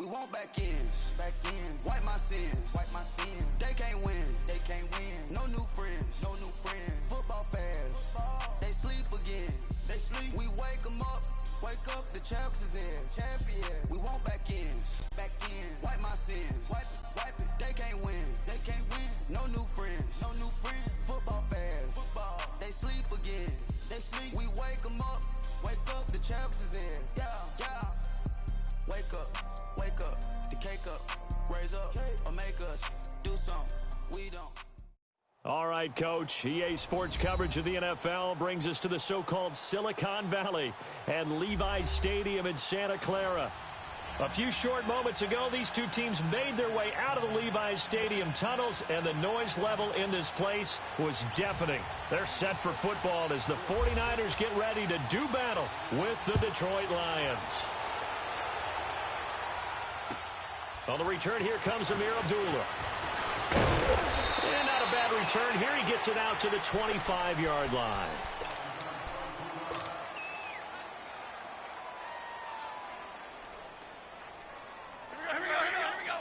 We want back ends. Wipe my sins. They can't win. No new friends. Football fans. They sleep again. We wake them up. The champs is in. We want back ends. Wipe my sins. Wipe it. They can't win. No new friends. Football fans. They sleep again. We wake them up. The champs is in. Yeah. Wake up. The cake up. Raise up or make us do something we don't. All right, Coach. EA Sports coverage of the NFL brings us to the so-called Silicon Valley and Levi's Stadium in Santa Clara. A few short moments ago, these two teams made their way out of the Levi's Stadium tunnels, and the noise level in this place was deafening. They're set for football as the 49ers get ready to do battle with the Detroit Lions. On the return, here comes Amir Abdullah. And not a bad return here. He gets it out to the 25-yard line. Here we go.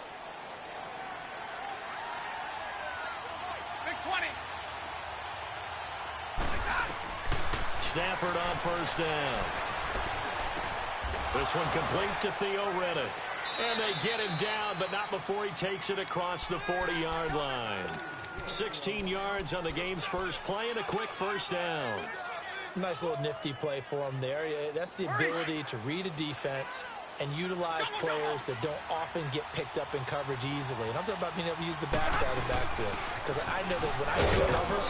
Big 20. Stafford on first down. This one complete to Theo Riddick. And they get him down, but not before he takes it across the 40-yard line. 16 yards on the game's first play and a quick first down. Nice little nifty play for him there. That's the ability to read a defense and utilize players that don't often get picked up in coverage easily. And I'm talking about being able to use the backside of the backfield. Because I know that when I take cover,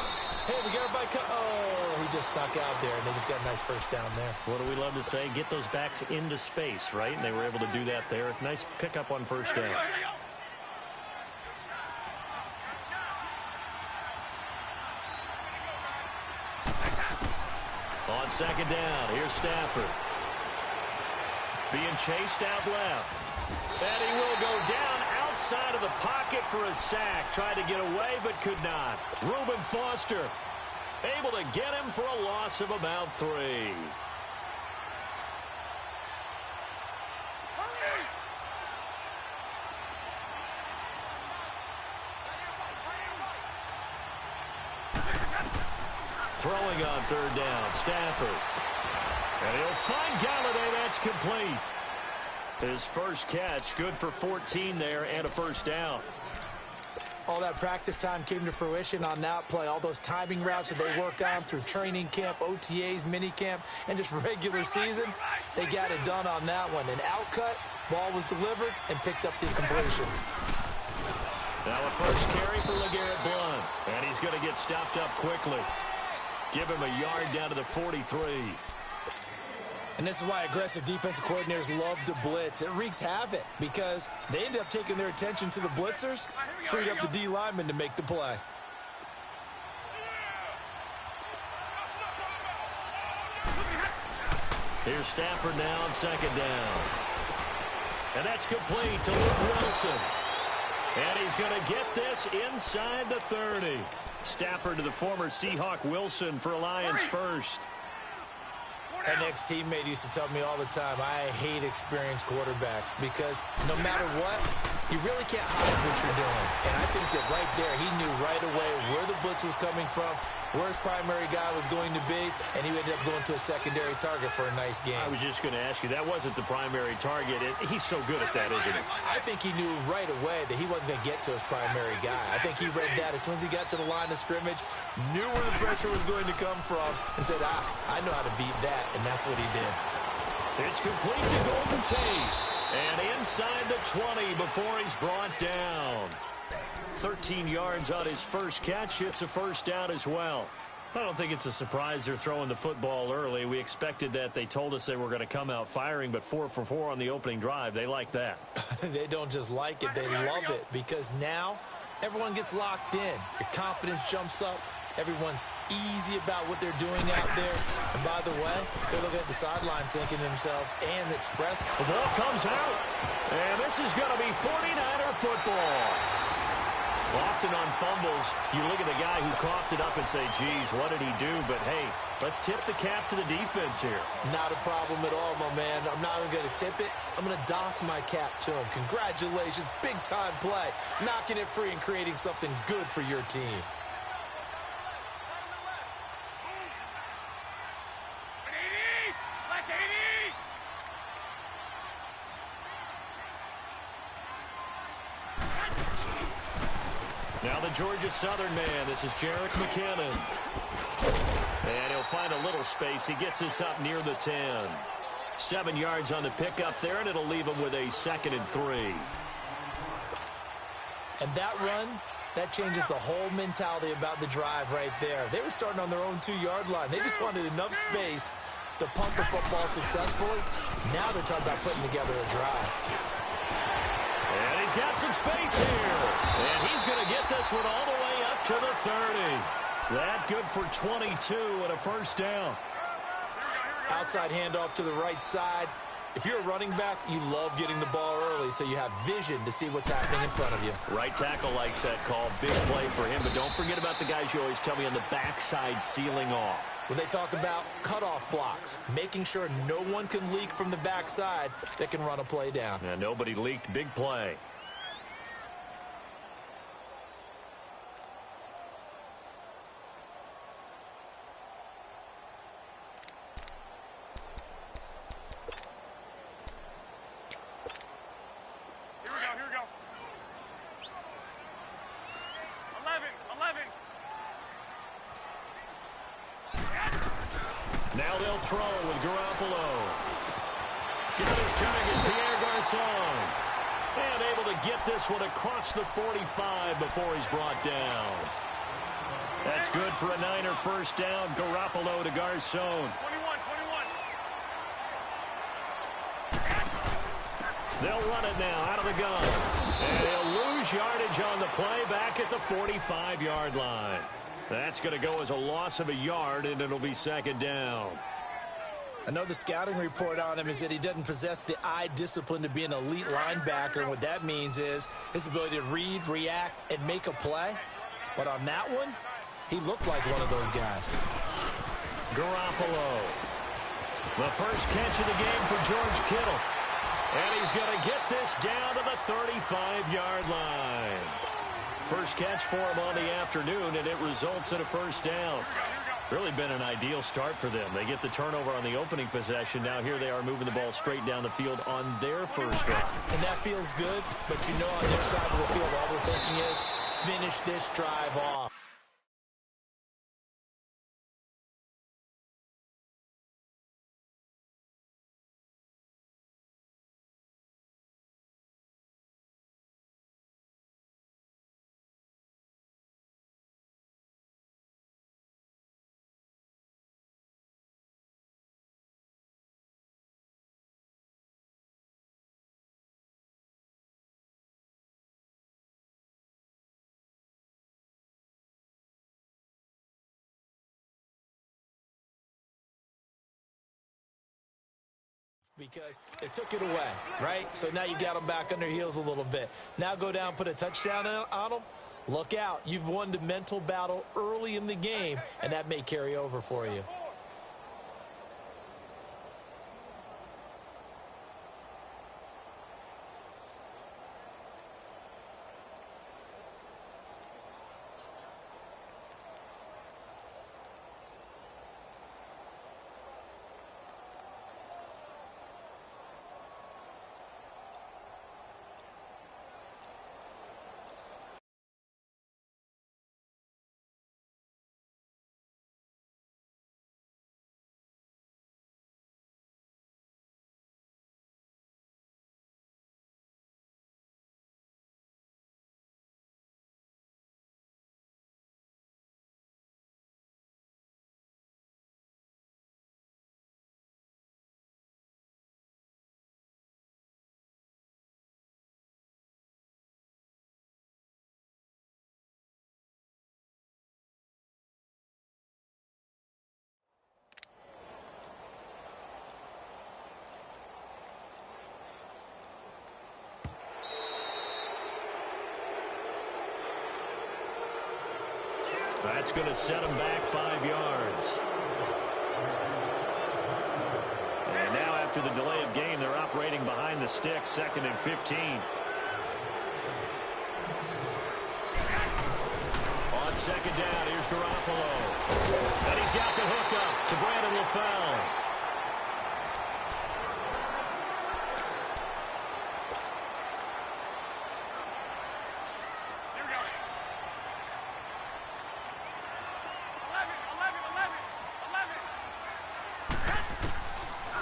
hey, we got everybody cut. Oh, he just snuck out there, and they just got a nice first down there. What do we love to say? Get those backs into space, right? And they were able to do that there. Nice pickup on first down. On second down, here's Stafford. Being chased out left. And he will go down outside of the pocket for a sack. Tried to get away, but could not. Reuben Foster able to get him for a loss of about 3. Throwing on third down, Stafford. And he'll find Galladay. That's complete. His first catch, good for 14 there and a first down. All that practice time came to fruition on that play. All those timing routes that they work on through training camp, OTAs, minicamp, and just regular season, they got it done on that one. An outcut, ball was delivered, and picked up the completion. Now a first carry for LeGarrette Blount. And he's going to get stopped up quickly. Give him a yard down to the 43. And this is why aggressive defensive coordinators love to blitz. It wreaks havoc because they ended up taking their attention to the blitzers, freed up the D lineman to make the play. Here's Stafford now on second down. And that's complete to Luke Wilson. And he's going to get this inside the 30. Stafford to the former Seahawk Wilson for Lions first. An ex-teammate used to tell me all the time, I hate experienced quarterbacks because no matter what, you really can't hide what you're doing. And I think that right there, he knew right away where the blitz was coming from, where his primary guy was going to be, and he ended up going to a secondary target for a nice game. I was just going to ask you, that wasn't the primary target. He's so good at that, isn't he? I think he knew right away that he wasn't going to get to his primary guy. I think he read that as soon as he got to the line of scrimmage, knew where the pressure was going to come from, and said, I know how to beat that, and that's what he did. It's complete to Golden Tate. And inside the 20 before he's brought down. 13 yards on his first catch. It's a first down as well. I don't think it's a surprise they're throwing the football early. We expected that. They told us they were going to come out firing, but 4 for 4 on the opening drive. They like that. They don't just like it, they love it, because now everyone gets locked in. Your confidence jumps up. Everyone's easy about what they're doing out there. And by the way, they're looking at the sideline thinking to themselves and expressing. The ball comes out, and this is going to be 49er football. Often on fumbles, you look at the guy who coughed it up and say, geez, what did he do? But, hey, let's tip the cap to the defense here. Not a problem at all, my man. I'm not even going to tip it. I'm going to doff my cap to him. Congratulations, big-time play. Knocking it free and creating something good for your team. Now the Georgia Southern man, this is Jerick McKinnon. And he'll find a little space. He gets us up near the 10. 7 yards on the pickup there, and it'll leave him with a 2nd and 3. And that run, that changes the whole mentality about the drive right there. They were starting on their own 2-yard line. They just wanted enough space to punt the football successfully. Now they're talking about putting together a drive. And he's got some space here. And he's going to get this one all the way up to the 30. That good for 22 and a first down. Outside handoff to the right side. If you're a running back, you love getting the ball early so you have vision to see what's happening in front of you. Right tackle likes that call. Big play for him. But don't forget about the guys you always tell me on the backside sealing off. When they talk about cutoff blocks, making sure no one can leak from the backside that can run a play down. And nobody leaked. Big play. Here we go. 11. Now they'll throw with Garoppolo. Got his target, Pierre Garçon. And able to get this one across the 45 before he's brought down. That's good for a Niner first down. Garoppolo to Garçon. 21. They'll run it now out of the gun. And he'll lose yardage on the play back at the 45-yard line. That's going to go as a loss of a yard, and it'll be 2nd down. I know the scouting report on him is that he doesn't possess the eye discipline to be an elite linebacker. And what that means is his ability to read, react, and make a play. But on that one, he looked like one of those guys. Garoppolo. The first catch of the game for George Kittle. And he's going to get this down to the 35-yard line. First catch for him on the afternoon, and it results in a first down. Really been an ideal start for them. They get the turnover on the opening possession. Now here they are moving the ball straight down the field on their first drive. And that feels good, but you know on their side of the field, all we're thinking is finish this drive off. Because they took it away, right? So now you got them back on their heels a little bit. Now go down, put a touchdown on them. Look out. You've won the mental battle early in the game, and that may carry over for you. That's going to set him back 5 yards. And now after the delay of game, they're operating behind the sticks, 2nd and 15. On 2nd down, here's Garoppolo. And he's got the hook up to Brandon LaFell.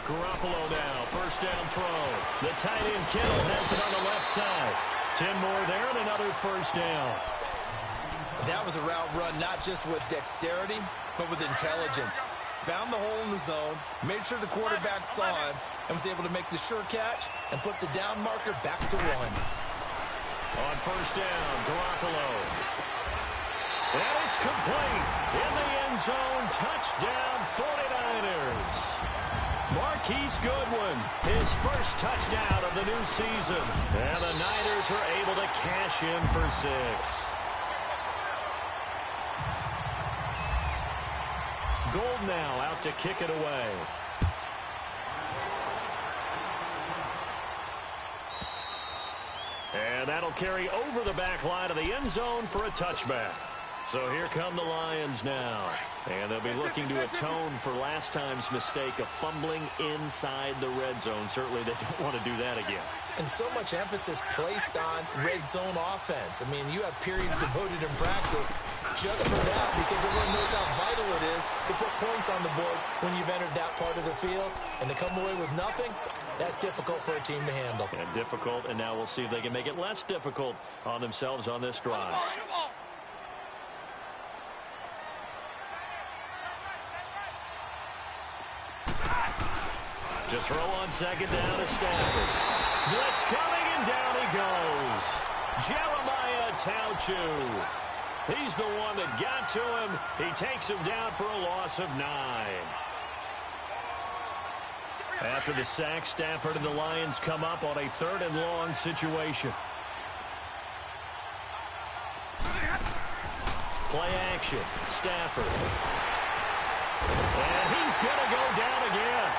Garoppolo now, 1st down throw. The tight end Kittle has it on the left side. 10 more there and another 1st down. That was a route run not just with dexterity, but with intelligence. Found the hole in the zone, made sure the quarterback saw him, and was able to make the sure catch and flip the down marker back to 1. On 1st down, Garoppolo. And it's complete. In the end zone, touchdown 49ers. Marquise Goodwin, his first touchdown of the new season. And the Niners are able to cash in for 6. Gold now out to kick it away. And that'll carry over the back line of the end zone for a touchback. So here come the Lions now. And they'll be looking to atone for last time's mistake of fumbling inside the red zone. Certainly they don't want to do that again. And so much emphasis placed on red zone offense. I mean, you have periods devoted in practice just for that because everyone knows how vital it is to put points on the board when you've entered that part of the field. And to come away with nothing, that's difficult for a team to handle. And difficult, and now we'll see if they can make it less difficult on themselves on this drive. To throw on 2nd down to Stafford. Blitz coming, and down he goes. Jeremiah Tauchu. He's the one that got to him. He takes him down for a loss of 9. After the sack, Stafford and the Lions come up on a 3rd and long situation. Play action. Stafford. And he's going to go down again.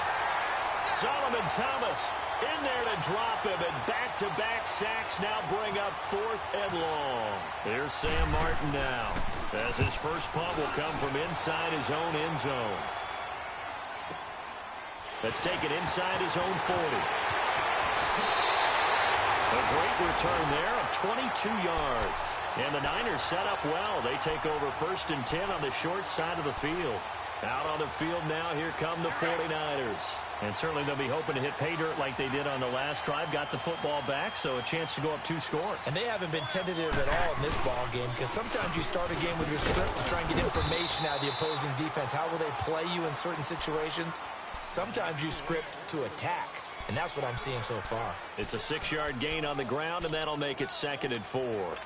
Solomon Thomas in there to drop him, and back-to-back sacks now bring up 4th and long. There's Sam Martin now, as his first punt will come from inside his own end zone. That's taken inside his own 40. A great return there of 22 yards. And the Niners set up well. They take over 1st and 10 on the short side of the field. Out on the field now, here come the 49ers. And certainly they'll be hoping to hit pay dirt like they did on the last drive. Got the football back, so a chance to go up 2 scores. And they haven't been tentative at all in this ball game because sometimes you start a game with your script to try and get information out of the opposing defense. How will they play you in certain situations? Sometimes you script to attack, and that's what I'm seeing so far. It's a 6-yard gain on the ground, and that'll make it 2nd and 4.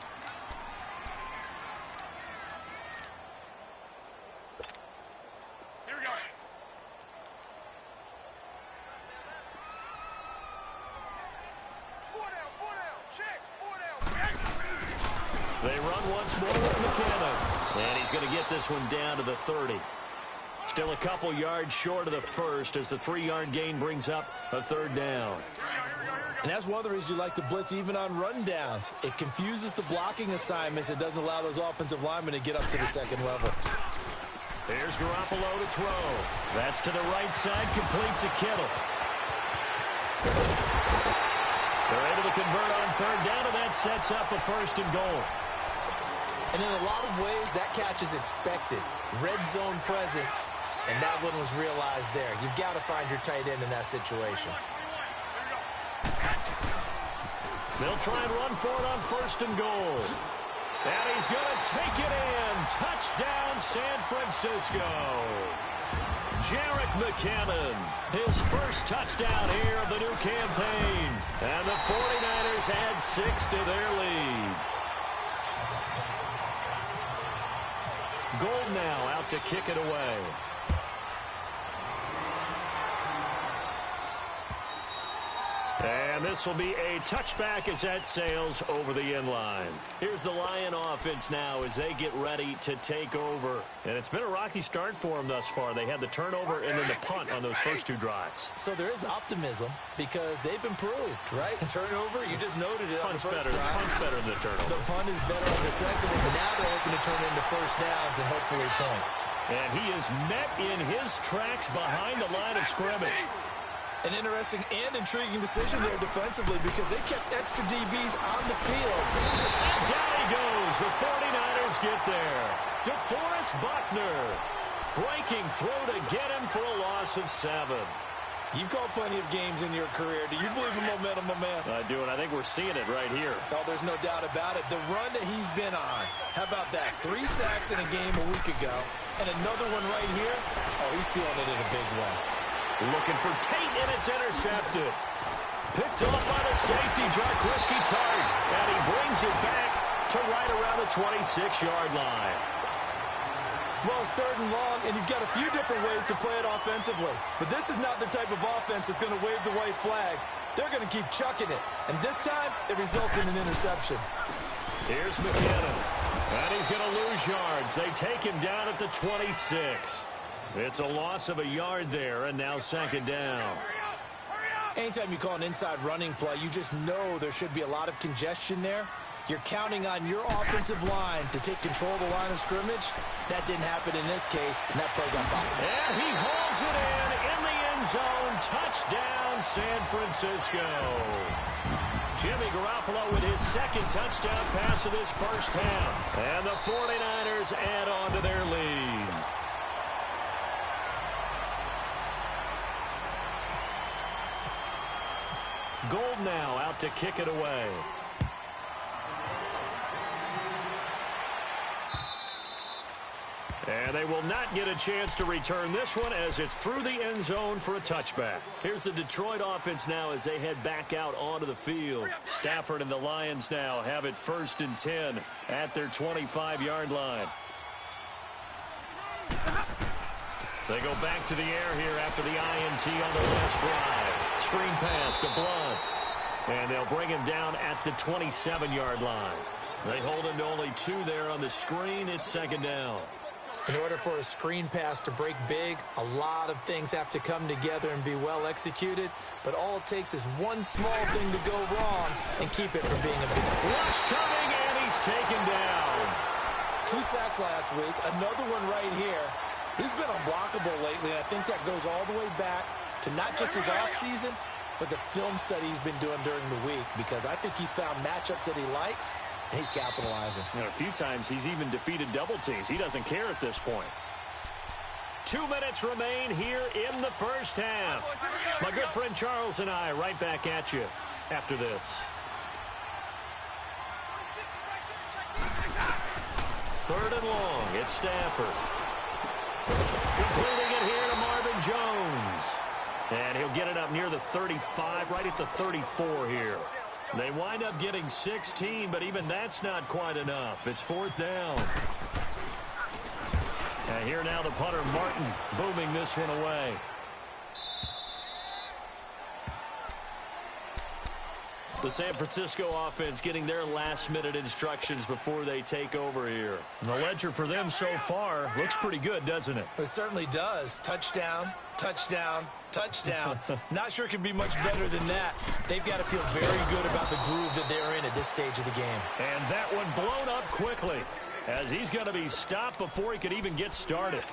They run once more with McKinnon. And he's going to get this one down to the 30. Still a couple yards short of the first as the 3-yard gain brings up a 3rd down. And that's one of the reasons you like to blitz even on rundowns. It confuses the blocking assignments. It doesn't allow those offensive linemen to get up to the 2nd level. Here's Garoppolo to throw. That's to the right side, complete to Kittle. They're able to convert on 3rd down, and that sets up a 1st and goal. And in a lot of ways, that catch is expected. Red zone presence, and that one was realized there. You've got to find your tight end in that situation. They'll try and run for it on 1st and goal. And he's going to take it in. Touchdown, San Francisco. Jerick McKinnon, his first touchdown here of the new campaign. And the 49ers add 6 to their lead. Gold now out to kick it away. And this will be a touchback as that sails over the end line. Here's the Lion offense now as they get ready to take over. And it's been a rocky start for them thus far. They had the turnover and then the punt on those first 2 drives. So there is optimism because they've improved, right? Turnover, you just noted it. Punt's better than the turnover. The punt is better on the second one, but now they're hoping to turn into first downs and hopefully points. And he is met in his tracks behind the line of scrimmage. An interesting and intriguing decision there defensively because they kept extra DBs on the field. And down he goes. The 49ers get there. DeForest Buckner breaking through to get him for a loss of 7. You've called plenty of games in your career. Do you believe in momentum, my man? I do, and I think we're seeing it right here. Oh, there's no doubt about it. The run that he's been on. How about that? 3 sacks in a game a week ago. And another one right here. Oh, he's feeling it in a big way. Looking for Tate, and it's intercepted. Picked off by the safety, Jarquiski Tart. And he brings it back to right around the 26-yard line. Well, it's 3rd and long, and you've got a few different ways to play it offensively. But this is not the type of offense that's going to wave the white flag. They're going to keep chucking it. And this time, it results in an interception. Here's McKinnon. And he's going to lose yards. They take him down at the 26. It's a loss of a yard there, and now 2nd down. Anytime you call an inside running play, you just know there should be a lot of congestion there. You're counting on your offensive line to take control of the line of scrimmage. That didn't happen in this case, and that play got by. And he hauls it in the end zone. Touchdown, San Francisco. Jimmy Garoppolo with his 2nd touchdown pass of this first half. And the 49ers add on to their lead. Gold now out to kick it away. And they will not get a chance to return this one as it's through the end zone for a touchback. Here's the Detroit offense now as they head back out onto the field. Stafford and the Lions now have it 1st and 10 at their 25-yard line. They go back to the air here after the INT on the last drive. Screen pass to Blount. And they'll bring him down at the 27-yard line. They hold him to only 2 there on the screen. It's 2nd down. In order for a screen pass to break big, a lot of things have to come together and be well executed. But all it takes is one small thing to go wrong and keep it from being a big rush coming, and he's taken down. 2 sacks last week, another one right here. He's been unblockable lately, and I think that goes all the way back to not just his offseason, but the film study he's been doing during the week, because I think he's found matchups that he likes, and he's capitalizing. You know, a few times he's even defeated double teams. He doesn't care at this point. 2 minutes remain here in the first half. My good friend Charles and I right back at you after this. 3rd and long. It's Stafford. Completing it here to Marvin Jones. And he'll get it up near the 35, right at the 34 here. They wind up getting 16, but even that's not quite enough. It's 4th down. And here now the punter, Martin, booming this one away. The San Francisco offense getting their last-minute instructions before they take over here. And the ledger for them so far looks pretty good, doesn't it? It certainly does. Touchdown, touchdown, touchdown. Not sure it could be much better than that. They've got to feel very good about the groove that they're in at this stage of the game. And that one blown up quickly as he's going to be stopped before he could even get started.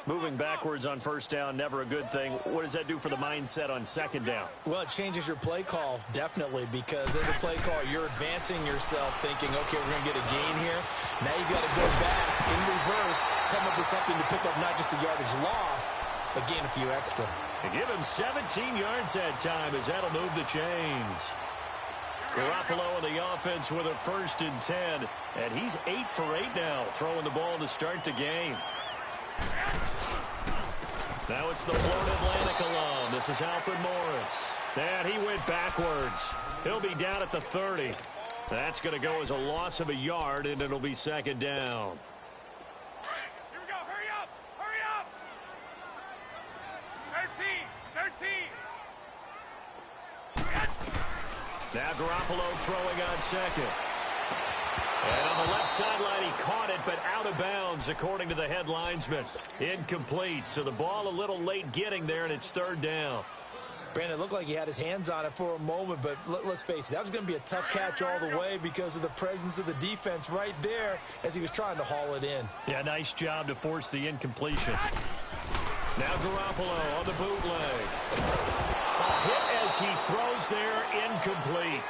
Moving backwards on 1st down, never a good thing. What does that do for the mindset on 2nd down? Well, it changes your play call, definitely, because as a play call, you're advancing yourself thinking, okay, we're going to get a gain here. Now you've got to go back in reverse, come up with something to pick up not just the yardage lost, but gain a few extra. They give him 17 yards that time as that'll move the chains. Garoppolo in the offense with a 1st and 10, and he's 8 for 8 now, throwing the ball to start the game. Now it's the Florida Atlantic alum. This is Alfred Morris. And he went backwards. He'll be down at the 30. That's going to go as a loss of a yard, and it'll be 2nd down. Here we go. Hurry up. Hurry up. 13. Garoppolo throwing on second. And on the left sideline, he caught it, but out of bounds, according to the head linesman. Incomplete, so the ball a little late getting there, and it's third down. Brandon, it looked like he had his hands on it for a moment, but let's face it, that was going to be a tough catch all the way because of the presence of the defense right there as he was trying to haul it in. Yeah, nice job to force the incompletion. Now Garoppolo on the bootleg. A hit as he throws there, incomplete.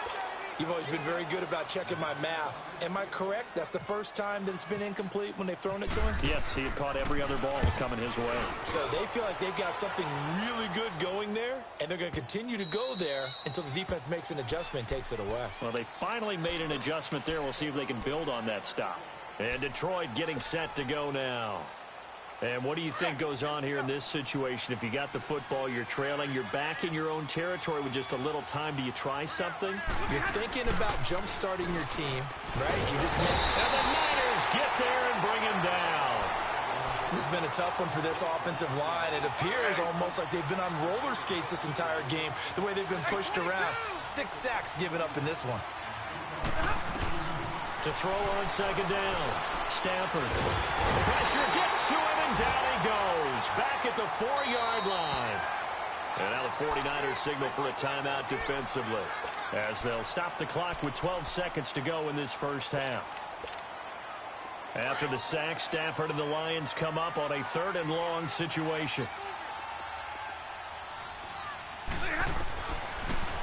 You've always been very good about checking my math. Am I correct? That's the first time that it's been incomplete when they've thrown it to him? Yes, he had caught every other ball coming his way. So they feel like they've got something really good going there, and they're going to continue to go there until the defense makes an adjustment and takes it away. Well, they finally made an adjustment there. We'll see if they can build on that stop. And Detroit getting set to go now. And what do you think goes on here in this situation? If you got the football, you're trailing, you're back in your own territory with just a little time. Do you try something? You're thinking about jump-starting your team, right? You just made... And the Niners get there and bring him down. This has been a tough one for this offensive line. It appears almost like they've been on roller skates this entire game, the way they've been pushed around. 6 sacks given up in this one. To throw on second down. Stafford. Pressure gets to him, and down he goes. Back at the 4-yard line. And now the 49ers signal for a timeout defensively, as they'll stop the clock with 12 seconds to go in this first half. After the sack, Stafford and the Lions come up on a 3rd and long situation.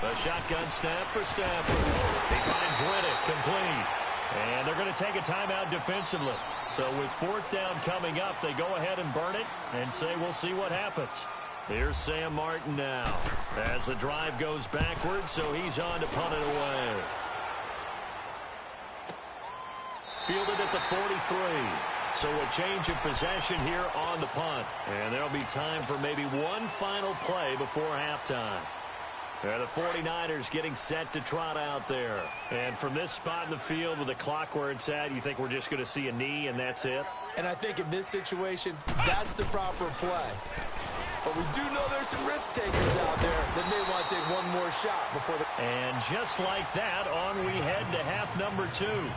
The shotgun snap for Stafford. He finds Riddick, complete. And they're going to take a timeout defensively. So with 4th down coming up, they go ahead and burn it and say we'll see what happens. Here's Sam Martin now as the drive goes backwards, so he's on to punt it away. Fielded at the 43. So a change of possession here on the punt. And there'll be time for maybe one final play before halftime. The 49ers getting set to trot out there. And from this spot in the field with the clock where it's at, you think we're just going to see a knee and that's it? And I think in this situation, that's the proper play. But we do know there's some risk takers out there that may want to take one more shot before the... And just like that, on we head to half number 2.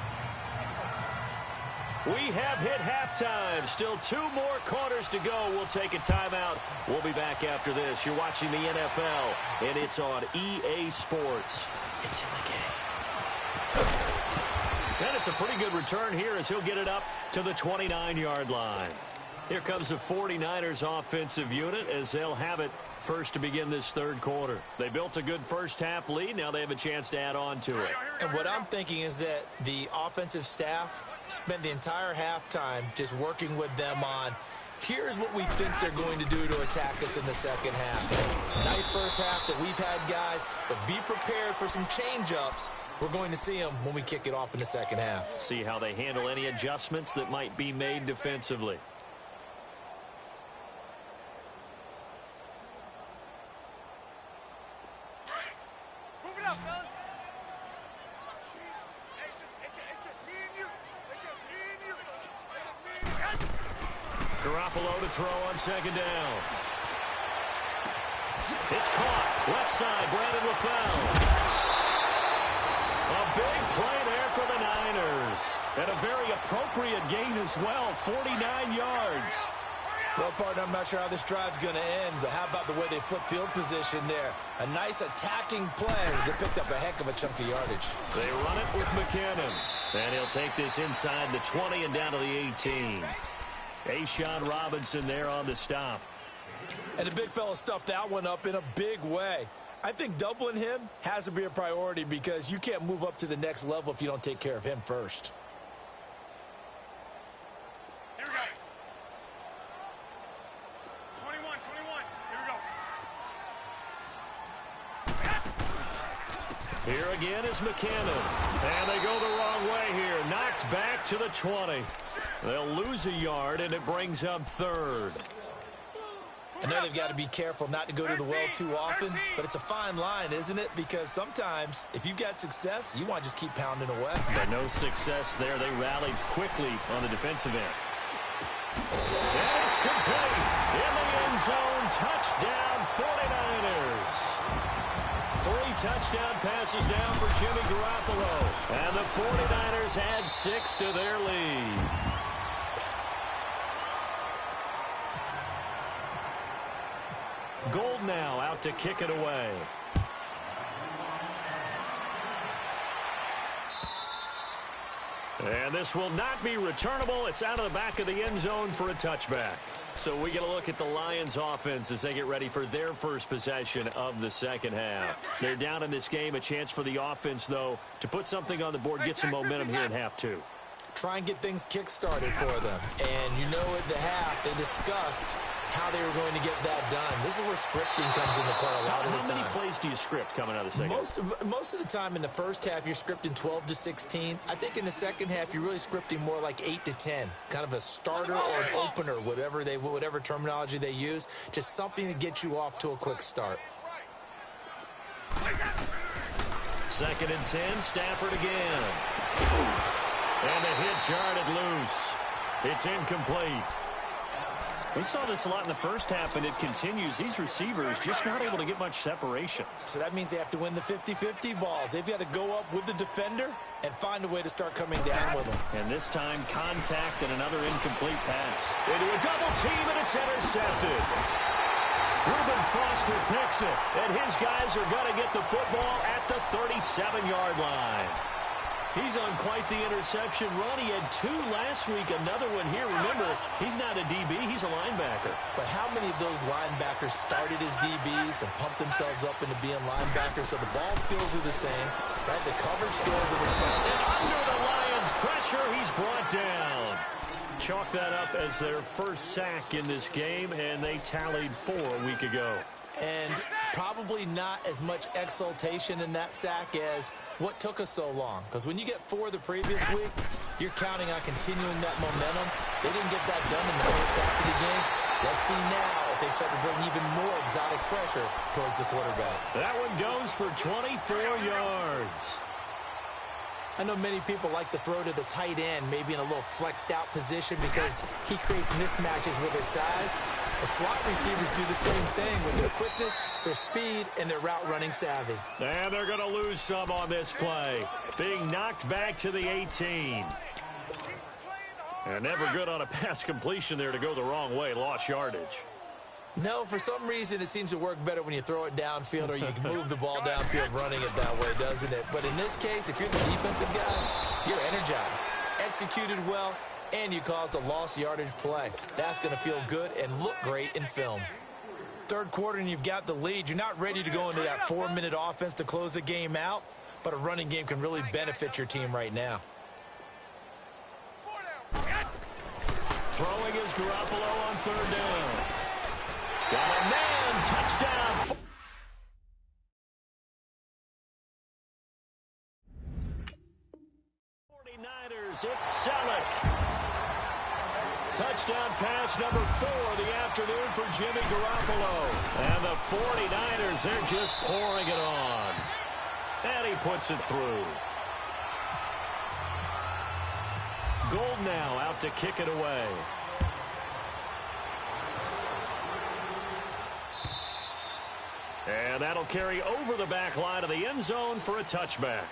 We have hit halftime. Still 2 more quarters to go. We'll take a timeout. We'll be back after this. You're watching the NFL, and it's on EA Sports. It's in the game. And it's a pretty good return here as he'll get it up to the 29-yard line. Here comes the 49ers offensive unit as they'll have it first to begin this 3rd quarter. They built a good first-half lead. Now they have a chance to add on to it. And what I'm thinking is that the offensive staff spent the entire halftime just working with them on, here's what we think they're going to do to attack us in the second half. Nice first half that we've had, guys, but be prepared for some change-ups. We're going to see them when we kick it off in the second half. See how they handle any adjustments that might be made defensively. Garoppolo to throw on second down. It's caught. Left side, Brandon LaFell. A big play there for the Niners. And a very appropriate gain as well, 49 yards. Well, partner, I'm not sure how this drive's going to end, but how about the way they flip field position there? A nice attacking play that picked up a heck of a chunk of yardage. They run it with McKinnon. And he'll take this inside the 20 and down to the 18. A'Shawn Robinson there on the stop. And the big fella stuffed that one up in a big way. I think doubling him has to be a priority because you can't move up to the next level if you don't take care of him first. Here we go. 21, here we go. Here again is McKinnon. And they go the wrong way here. Knocked back to the 20. They'll lose a yard, and it brings up 3rd. I know they've got to be careful not to go to the well too often, but it's a fine line, isn't it? Because sometimes, if you've got success, you want to just keep pounding away. But no success there. They rallied quickly on the defensive end. And it's complete. In the end zone, touchdown 49ers. 3 touchdown passes down for Jimmy Garoppolo. And the 49ers add 6 to their lead. Gold now out to kick it away. And this will not be returnable. It's out of the back of the end zone for a touchback. So we get a look at the Lions offense as they get ready for their first possession of the second half. They're down in this game. A chance for the offense, though, to put something on the board, get some momentum here in half 2. Try and get things kick-started for them. And you know at the half, they discussed how they were going to get that done. This is where scripting comes into play a lot of the time. How many plays do you script coming out of the second half? Most of the time in the first half, you're scripting 12 to 16. I think in the second half, you're really scripting more like 8 to 10. Kind of a starter or an opener, whatever terminology they use. Just something to get you off to a quick start. 2nd and 10, Stafford again. And the hit jarred it loose. It's incomplete. We saw this a lot in the first half, and it continues. These receivers just not able to get much separation. So that means they have to win the 50-50 balls. They've got to go up with the defender and find a way to start coming down with them. And this time, contact and another incomplete pass. Into a double team, and it's intercepted. Reuben Foster picks it, and his guys are going to get the football at the 37-yard line. He's on quite the interception run. He had 2 last week, another one here. Remember, he's not a DB, he's a linebacker. But how many of those linebackers started as DBs and pumped themselves up into being linebackers? So the ball skills are the same, right? The coverage skills are respected. And under the Lions' pressure, he's brought down. Chalk that up as their first sack in this game, and they tallied 4 a week ago. And probably not as much exultation in that sack as what took us so long. Because when you get 4 the previous week, you're counting on continuing that momentum. They didn't get that done in the first half of the game. Let's see now if they start to bring even more exotic pressure towards the quarterback. That one goes for 24 yards. I know many people like to throw to the tight end, maybe in a little flexed out position because he creates mismatches with his size. The slot receivers do the same thing with their quickness, their speed, and their route running savvy. And they're going to lose some on this play. Being knocked back to the 18. And never good on a pass completion there to go the wrong way. Lost yardage. No, for some reason it seems to work better when you throw it downfield or you can move the ball downfield running it that way, doesn't it? But in this case, if you're the defensive guys, you're energized, executed well, and you caused a lost yardage play. That's going to feel good and look great in film. Third quarter and you've got the lead. You're not ready to go into that 4-minute offense to close the game out, but a running game can really benefit your team right now. Throwing is Garoppolo on 3rd down. Got a man, touchdown. 49ers, it's Selleck. Touchdown pass number 4 of the afternoon for Jimmy Garoppolo. And the 49ers, they're just pouring it on. And he puts it through. Gold now out to kick it away. And that'll carry over the back line of the end zone for a touchback.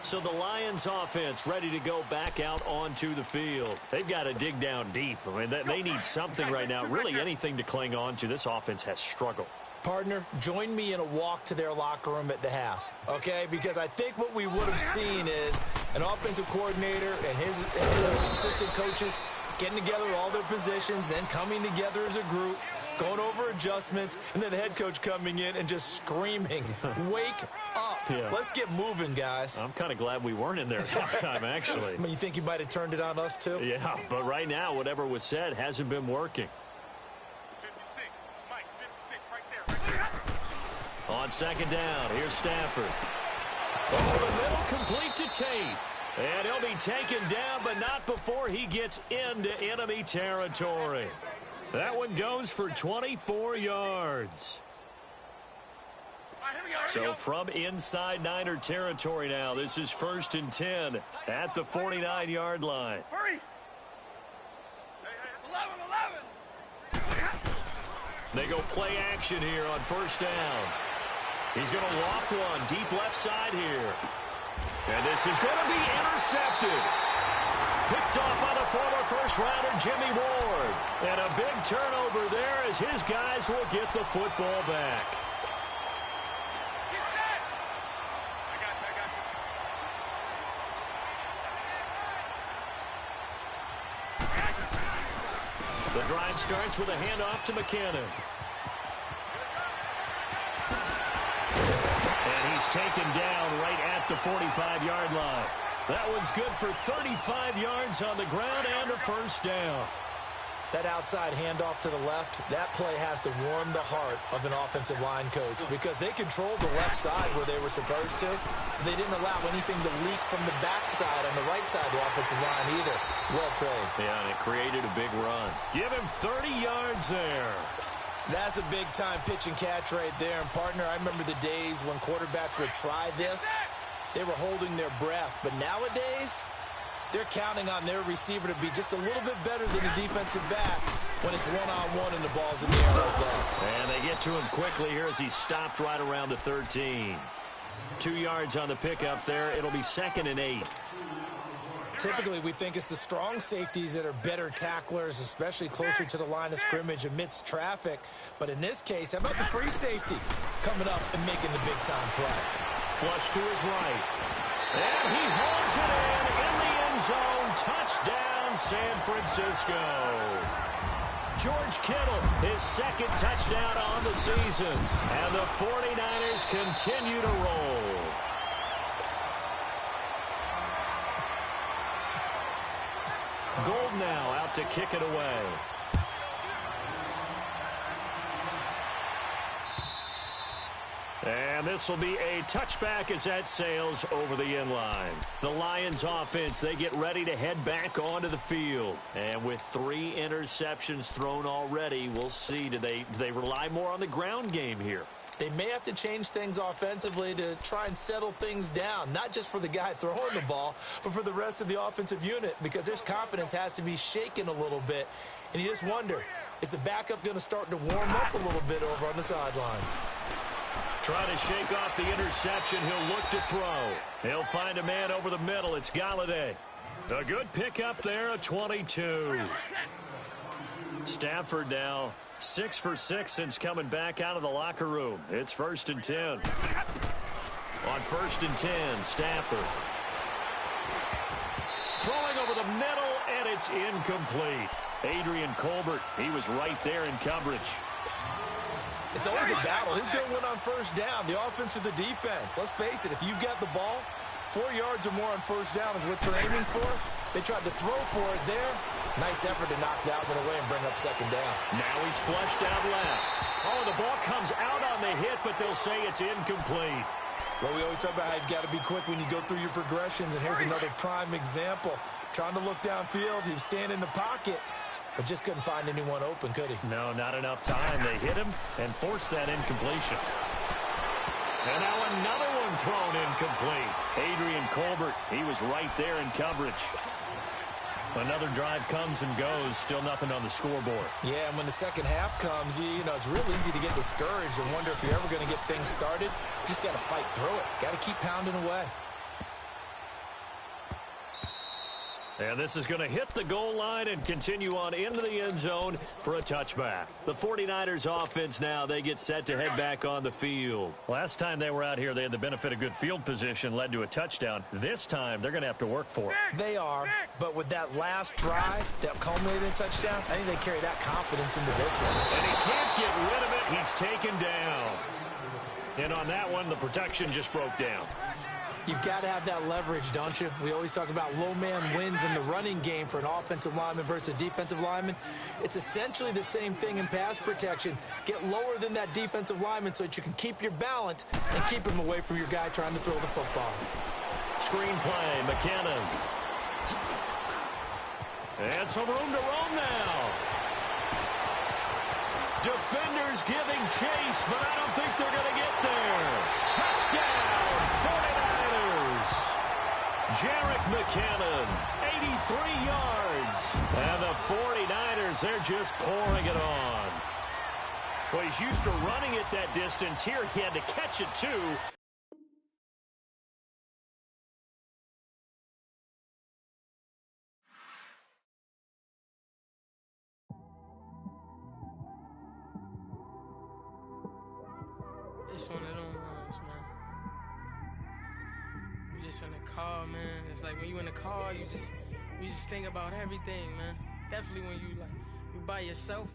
So the Lions offense ready to go back out onto the field. They've got to dig down deep. I mean, they need something right now, really anything to cling on to. This offense has struggled. Partner, join me in a walk to their locker room at the half, okay? Because I think what we would have seen is an offensive coordinator and his assistant coaches getting together with all their positions, then coming together as a group, going over adjustments, and then the head coach coming in and just screaming, wake up. Yeah. Let's get moving, guys. I'm kind of glad we weren't in there at halftime, actually. I mean, you think you might have turned it on us, too? Yeah, but right now, whatever was said hasn't been working. 56, Mike, 56, right there. On 2nd down, here's Stafford. Over the middle, complete to Tate. And he'll be taken down, but not before he gets into enemy territory. That one goes for 24 yards. So from inside Niner territory now, this is 1st and 10 at the 49-yard line. Hurry! 11. They go play action here on 1st down. He's going to loft one deep left side here. And this is going to be intercepted. Picked off by the former first-rounder Jimmy Ward. And a big turnover there as his guys will get the football back. The drive starts with a handoff to McKinnon. And he's taken down right at the 45-yard line. That one's good for 35 yards on the ground and a first down. That outside handoff to the left, that play has to warm the heart of an offensive line coach because they controlled the left side where they were supposed to. They didn't allow anything to leak from the backside on the right side of the offensive line either. Well played. Yeah, and it created a big run. Give him 30 yards there. That's a big-time pitch and catch right there. And, partner, I remember the days when quarterbacks would try this. They were holding their breath. But nowadays, they're counting on their receiver to be just a little bit better than the defensive back when it's one-on-one and the ball's in the air like that. And they get to him quickly here as he stopped right around the 13. 2 yards on the pickup there. It'll be 2nd and 8. Typically, we think it's the strong safeties that are better tacklers, especially closer to the line of scrimmage amidst traffic. But in this case, how about the free safety coming up and making the big-time play? Flush to his right. And he holds it in the end zone. Touchdown, San Francisco. George Kittle, his 2nd touchdown on the season. And the 49ers continue to roll. Gold now out to kick it away. And this will be a touchback as that sails over the end line. The Lions offense, they get ready to head back onto the field. And with 3 interceptions thrown already, we'll see, do they rely more on the ground game here? They may have to change things offensively to try and settle things down, not just for the guy throwing the ball, but for the rest of the offensive unit, because their confidence has to be shaken a little bit. And you just wonder, is the backup going to start to warm up a little bit over on the sideline? Trying to shake off the interception. He'll look to throw. He'll find a man over the middle. It's Galladay. A good pickup there, a 22. Stafford now 6 for 6 since coming back out of the locker room. It's 1st and 10. On 1st and 10, Stafford. Throwing over the middle, and it's incomplete. Adrian Colbert, he was right there in coverage. It's always a battle. Who's going to win on 1st down, the offense or the defense? Let's face it, if you've got the ball, 4 yards or more on 1st down is what you're aiming for. They tried to throw for it there. Nice effort to knock that one away and bring up 2nd down. Now he's flushed out left. Oh, the ball comes out on the hit, but they'll say it's incomplete. Well, we always talk about how you've got to be quick when you go through your progressions, and here's another prime example. Trying to look downfield, he was standing in the pocket, but just couldn't find anyone open, could he? No, not enough time. They hit him and forced that incompletion. And now another one thrown incomplete. Adrian Colbert, he was right there in coverage. Another drive comes and goes. Still nothing on the scoreboard. Yeah, and when the second half comes, you know, it's real easy to get discouraged and wonder if you're ever going to get things started. You just got to fight through it. Got to keep pounding away. And this is going to hit the goal line and continue on into the end zone for a touchback. The 49ers offense now, they get set to head back on the field. Last time they were out here, they had the benefit of good field position, led to a touchdown. This time, they're going to have to work for it. They are, but with that last drive that culminated in a touchdown, I think they carry that confidence into this one. And he can't get rid of it. He's taken down. And on that one, the protection just broke down. You've got to have that leverage, don't you? We always talk about low man wins in the running game for an offensive lineman versus a defensive lineman. It's essentially the same thing in pass protection. Get lower than that defensive lineman so that you can keep your balance and keep him away from your guy trying to throw the football. Screenplay, McKinnon. And some room to roam now. Defenders giving chase, but I don't think they're going to get there. Touchdown, 49ers. Jerick McKinnon, 83 yards. And the 49ers, they're just pouring it on. Well, he's used to running it that distance. Here he had to catch it, too. It's one of them ones, man. You just in the car, man. It's like when you in the car, you just think about everything, man. Definitely when you by yourself.